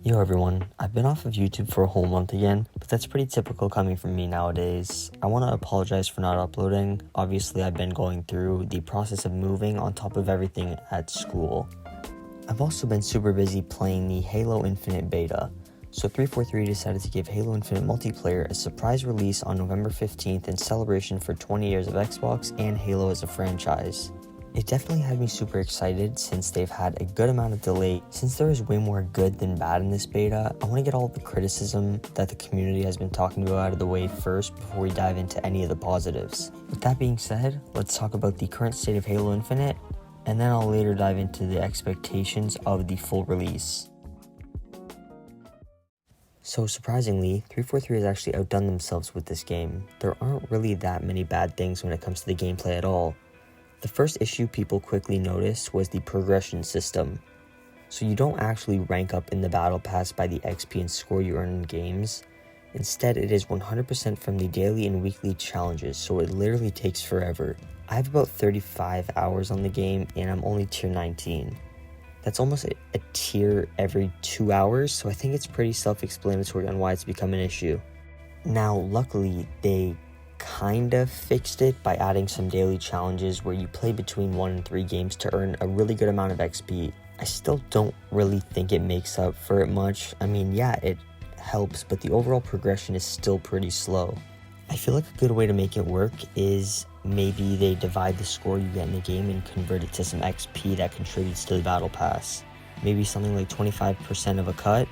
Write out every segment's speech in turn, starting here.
Yo everyone, I've been off of YouTube for a whole month again, but that's pretty typical coming from me nowadays. I want to apologize for not uploading. Obviously, I've been going through the process of moving on top of everything at school. I've also been super busy playing the Halo Infinite beta, so 343 decided to give Halo Infinite multiplayer a surprise release on November 15th in celebration for 20 years of Xbox and Halo as a franchise. It definitely had me super excited since they've had a good amount of delay. Since there is way more good than bad in this beta, I want to get all the criticism that the community has been talking about out of the way first before we dive into any of the positives. With that being said, let's talk about the current state of Halo Infinite, and then I'll later dive into the expectations of the full release. So surprisingly, 343 has actually outdone themselves with this game. There aren't really that many bad things when it comes to the gameplay at all. The first issue people quickly noticed was the progression system. So you don't actually rank up in the battle pass by the XP and score you earn in games. Instead, it is 100% from the daily and weekly challenges, so it literally takes forever. I have about 35 hours on the game and I'm only tier 19. That's almost a tier every 2 hours, so I think it's pretty self-explanatory on why it's become an issue. Now, luckily, they kind of fixed it by adding some daily challenges where you play between 1 and 3 games to earn a really good amount of XP. I still don't really think it makes up for it much. I mean, yeah, it helps, but the overall progression is still pretty slow. I feel like a good way to make it work is maybe they divide the score you get in a game and convert it to some XP that contributes to the battle pass. Maybe something like 25% of a cut.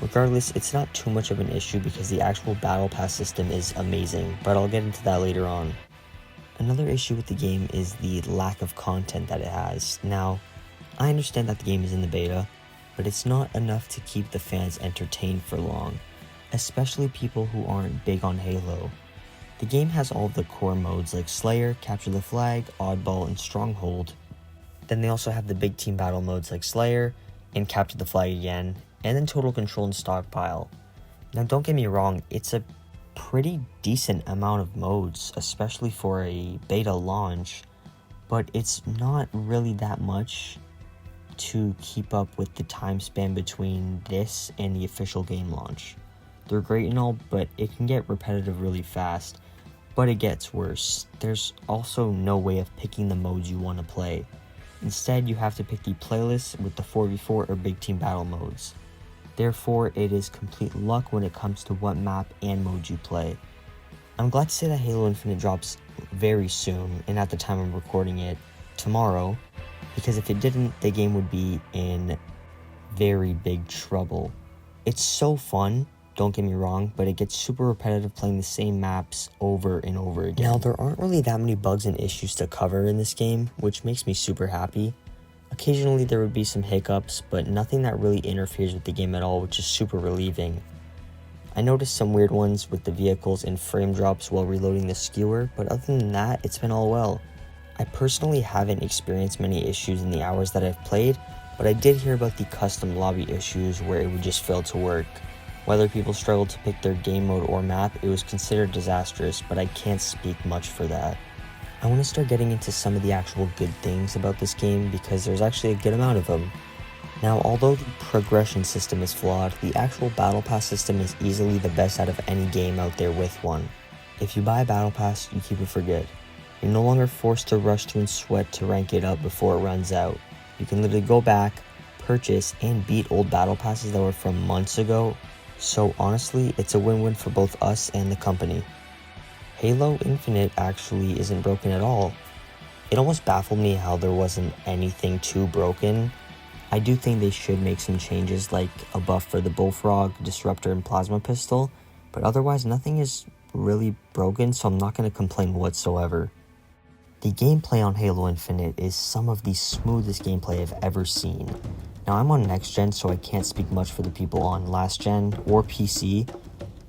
Regardless, it's not too much of an issue because the actual battle pass system is amazing, but I'll get into that later on. Another issue with the game is the lack of content that it has. Now, I understand that the game is in the beta, but it's not enough to keep the fans entertained for long, especially people who aren't big on Halo. The game has all of the core modes like Slayer, Capture the Flag, Oddball, and Stronghold. Then they also have the big team battle modes like Slayer and Capture the Flag again, and then Total Control and Stockpile. Now don't get me wrong, it's a pretty decent amount of modes, especially for a beta launch, but it's not really that much to keep up with the time span between this and the official game launch. They're great and all, but it can get repetitive really fast, but it gets worse. There's also no way of picking the modes you want to play. Instead, you have to pick the playlist with the 4v4 or big team battle modes. Therefore, it is complete luck when it comes to what map and mode you play. I'm glad to say that Halo Infinite drops very soon, and at the time I'm recording it, tomorrow, because if it didn't, the game would be in very big trouble. It's so fun, don't get me wrong, but it gets super repetitive playing the same maps over and over again. Now, there aren't really that many bugs and issues to cover in this game, which makes me super happy. Occasionally there would be some hiccups, but nothing that really interferes with the game at all, which is super relieving. I noticed some weird ones with the vehicles and frame drops while reloading the skewer, but other than that, it's been all well. I personally haven't experienced many issues in the hours that I've played, but I did hear about the custom lobby issues where it would just fail to work. Whether people struggled to pick their game mode or map, it was considered disastrous, but I can't speak much for that. I want to start getting into some of the actual good things about this game because there's actually a good amount of them. Now, although the progression system is flawed, the actual battle pass system is easily the best out of any game out there with one. If you buy a battle pass, you keep it for good. You're no longer forced to rush through and sweat to rank it up before it runs out. You can literally go back, purchase, and beat old battle passes that were from months ago. So honestly, it's a win-win for both us and the company. Halo Infinite actually isn't broken at all. It almost baffled me how there wasn't anything too broken. I do think they should make some changes like a buff for the Bullfrog, Disruptor, and Plasma Pistol, but otherwise nothing is really broken, so I'm not going to complain whatsoever. The gameplay on Halo Infinite is some of the smoothest gameplay I've ever seen. Now I'm on next gen, so I can't speak much for the people on last gen or PC,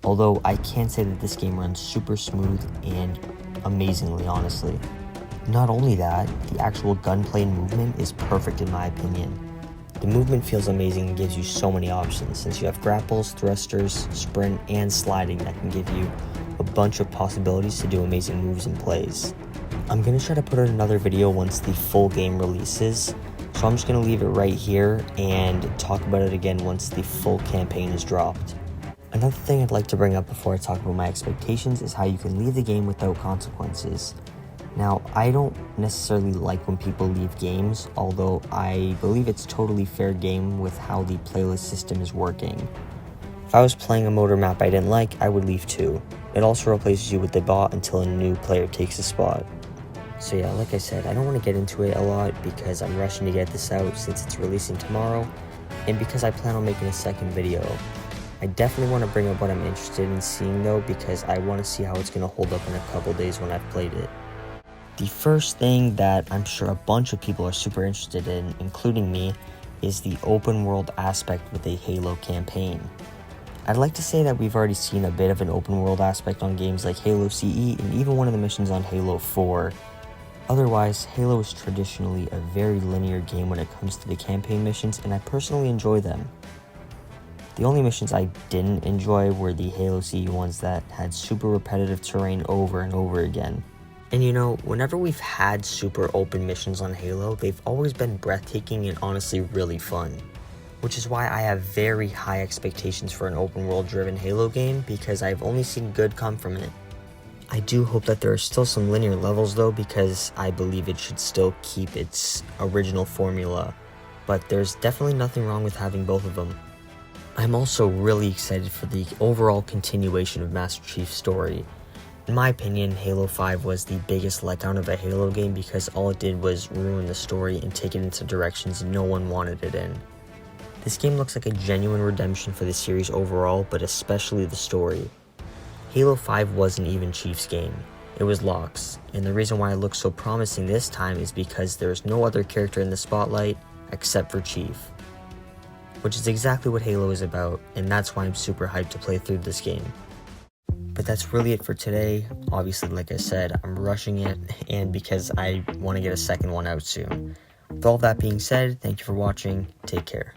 although I can say that this game runs super smooth and amazingly, honestly. Not only that, the actual gunplay and movement is perfect in my opinion. The movement feels amazing and gives you so many options since you have grapples, thrusters, sprint, and sliding that can give you a bunch of possibilities to do amazing moves and plays. I'm going to try to put out another video once the full game releases, So I'm just going to leave it right here and talk about it again once the full campaign is dropped. Another thing I'd like to bring up before I talk about my expectations is how you can leave the game without consequences. Now, I don't necessarily like when people leave games, although I believe it's totally fair game with how the playlist system is working. If I was playing a mode or map I didn't like, I would leave too. It also replaces you with the bot until a new player takes a spot. So yeah, like I said, I don't want to get into it a lot because I'm rushing to get this out since it's releasing tomorrow, and because I plan on making a second video. I definitely want to bring up what I'm interested in seeing though, because I want to see how it's going to hold up in a couple days when I've played it. The first thing that I'm sure a bunch of people are super interested in, including me, is the open world aspect with a Halo campaign. I'd like to say that we've already seen a bit of an open world aspect on games like Halo CE and even one of the missions on Halo 4. Otherwise, Halo is traditionally a very linear game when it comes to the campaign missions, and I personally enjoy them. The only missions I didn't enjoy were the Halo CE ones that had super repetitive terrain over and over again. And you know, whenever we've had super open missions on Halo, they've always been breathtaking and honestly really fun. Which is why I have very high expectations for an open world driven Halo game, because I've only seen good come from it. I do hope that there are still some linear levels though, because I believe it should still keep its original formula, but there's definitely nothing wrong with having both of them. I'm also really excited for the overall continuation of Master Chief's story. In my opinion, Halo 5 was the biggest letdown of a Halo game because all it did was ruin the story and take it into directions no one wanted it in. This game looks like a genuine redemption for the series overall, but especially the story. Halo 5 wasn't even Chief's game, it was Locke's, and the reason why it looks so promising this time is because there's no other character in the spotlight except for Chief. Which is exactly what Halo is about, and that's why I'm super hyped to play through this game. But that's really it for today. Obviously, like I said, I'm rushing it, and because I want to get a second one out soon. With all that being said, thank you for watching, take care.